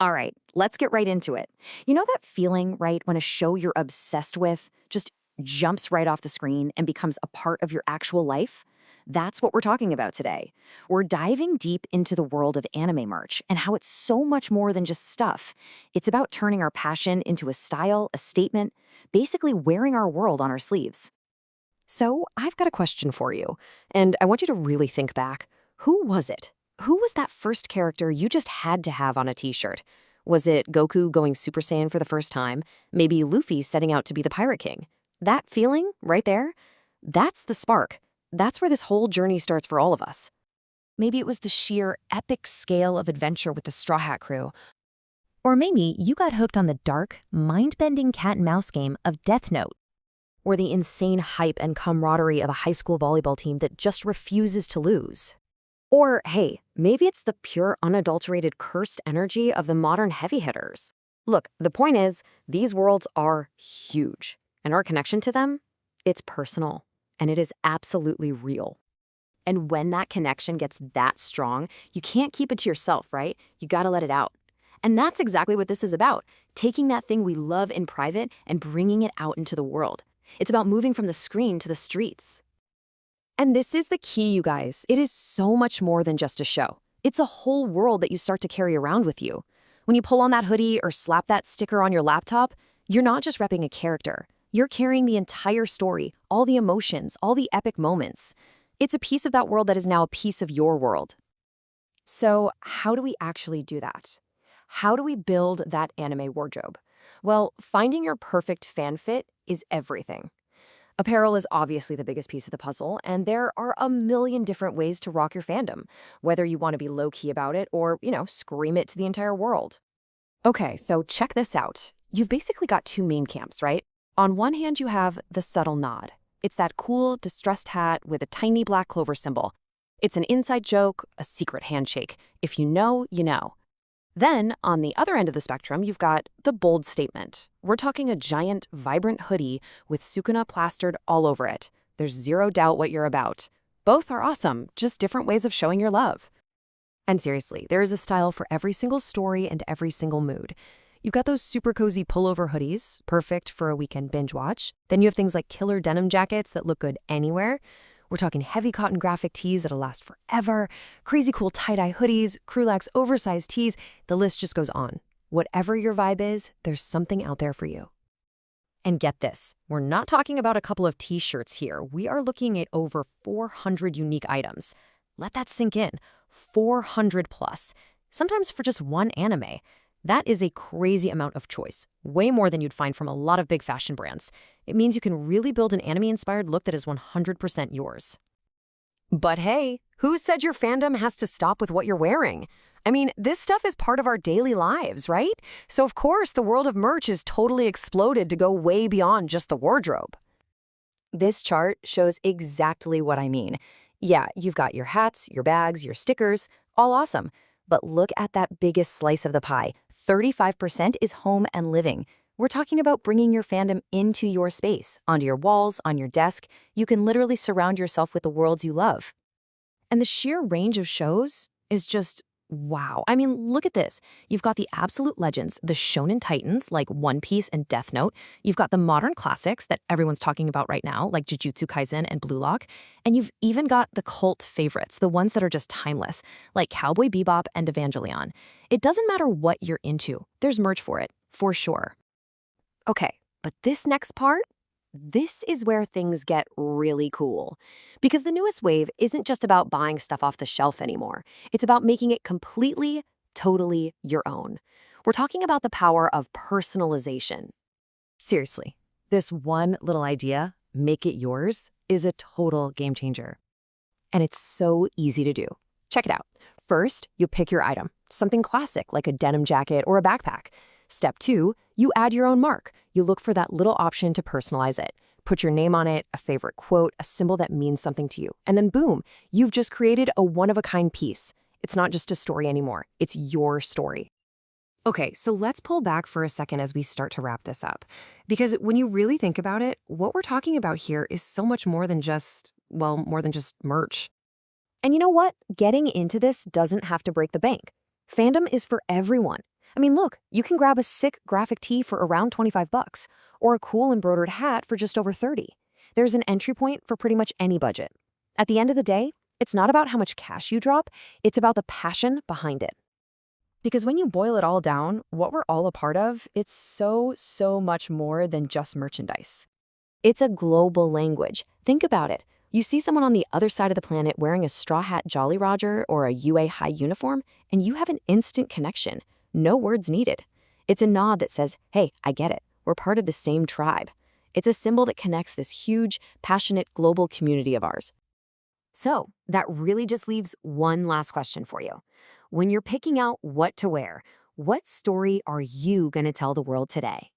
All right, let's get right into it. You know that feeling, right, when a show you're obsessed with just jumps right off the screen and becomes a part of your actual life? That's what we're talking about today. We're diving deep into the world of anime merch and how it's so much more than just stuff. It's about turning our passion into a style, a statement, basically wearing our world on our sleeves. So, I've got a question for you, and I want you to really think back. Who was it? Who was that first character you just had to have on a t-shirt? Was it Goku going Super Saiyan for the first time? Maybe Luffy setting out to be the Pirate King? That feeling, right there? That's the spark. That's where this whole journey starts for all of us. Maybe it was the sheer epic scale of adventure with the Straw Hat Crew. Or maybe you got hooked on the dark, mind-bending cat and mouse game of Death Note, or the insane hype and camaraderie of a high school volleyball team that just refuses to lose. Or, hey, maybe it's the pure, unadulterated, cursed energy of the modern heavy hitters. Look, the point is, these worlds are huge, and our connection to them, it's personal, and it is absolutely real. And when that connection gets that strong, you can't keep it to yourself, right? You gotta let it out. And that's exactly what this is about, taking that thing we love in private and bringing it out into the world. It's about moving from the screen to the streets. And this is the key, you guys. It is so much more than just a show. It's a whole world that you start to carry around with you. When you pull on that hoodie or slap that sticker on your laptop, you're not just repping a character. You're carrying the entire story, all the emotions, all the epic moments. It's a piece of that world that is now a piece of your world. So, how do we actually do that? How do we build that anime wardrobe? Well, finding your perfect fan fit is everything. Apparel is obviously the biggest piece of the puzzle, and there are a million different ways to rock your fandom, whether you want to be low-key about it or, scream it to the entire world. Okay, so check this out. You've basically got two main camps, right? On one hand, you have the subtle nod. It's that cool, distressed hat with a tiny black clover symbol. It's an inside joke, a secret handshake. If you know, you know. Then, on the other end of the spectrum, you've got the bold statement. We're talking a giant, vibrant hoodie with Sukuna plastered all over it. There's zero doubt what you're about. Both are awesome, just different ways of showing your love. And seriously, there is a style for every single story and every single mood. You've got those super cozy pullover hoodies, perfect for a weekend binge watch. Then you have things like killer denim jackets that look good anywhere. We're talking heavy cotton graphic tees that'll last forever, crazy cool tie-dye hoodies, Krulax oversized tees. The list just goes on. Whatever your vibe is, there's something out there for you. And get this, we're not talking about a couple of t-shirts here. We are looking at over 400 unique items. Let that sink in. 400 plus. Sometimes for just one anime. That is a crazy amount of choice, way more than you'd find from a lot of big fashion brands. It means you can really build an anime-inspired look that is 100% yours. But hey, who said your fandom has to stop with what you're wearing? I mean, this stuff is part of our daily lives, right? So of course, the world of merch is totally exploded to go way beyond just the wardrobe. This chart shows exactly what I mean. Yeah, you've got your hats, your bags, your stickers, all awesome. But look at that biggest slice of the pie. 35% is home and living. We're talking about bringing your fandom into your space, onto your walls, on your desk. You can literally surround yourself with the worlds you love. And the sheer range of shows is just wow. I mean, look at this. You've got the absolute legends, the shonen titans like One Piece and Death Note. You've got the modern classics that everyone's talking about right now, like Jujutsu Kaisen and Blue Lock. And you've even got the cult favorites, the ones that are just timeless, like Cowboy Bebop and Evangelion. It doesn't matter what you're into. There's merch for it, for sure. Okay, but this next part, this is where things get really cool. Because the newest wave isn't just about buying stuff off the shelf anymore. It's about making it completely, totally your own. We're talking about the power of personalization. Seriously, this one little idea, make it yours, is a total game changer. And it's so easy to do. Check it out. First, you pick your item, something classic like a denim jacket or a backpack. Step 2, you add your own mark. You look for that little option to personalize it. Put your name on it, a favorite quote, a symbol that means something to you. And then boom, you've just created a one-of-a-kind piece. It's not just a story anymore. It's your story. Okay, so let's pull back for a second as we start to wrap this up. Because when you really think about it, what we're talking about here is so much more than just, well, more than just merch. And you know what? Getting into this doesn't have to break the bank. Fandom is for everyone. I mean, look, you can grab a sick graphic tee for around 25 bucks, or a cool embroidered hat for just over 30. There's an entry point for pretty much any budget. At the end of the day, it's not about how much cash you drop, it's about the passion behind it. Because when you boil it all down, what we're all a part of, it's so much more than just merchandise. It's a global language. Think about it. You see someone on the other side of the planet wearing a straw hat Jolly Roger or a UA High uniform, and you have an instant connection. No words needed. It's a nod that says, hey, I get it. We're part of the same tribe. It's a symbol that connects this huge, passionate global community of ours. So, that really just leaves one last question for you. When you're picking out what to wear, what story are you going to tell the world today?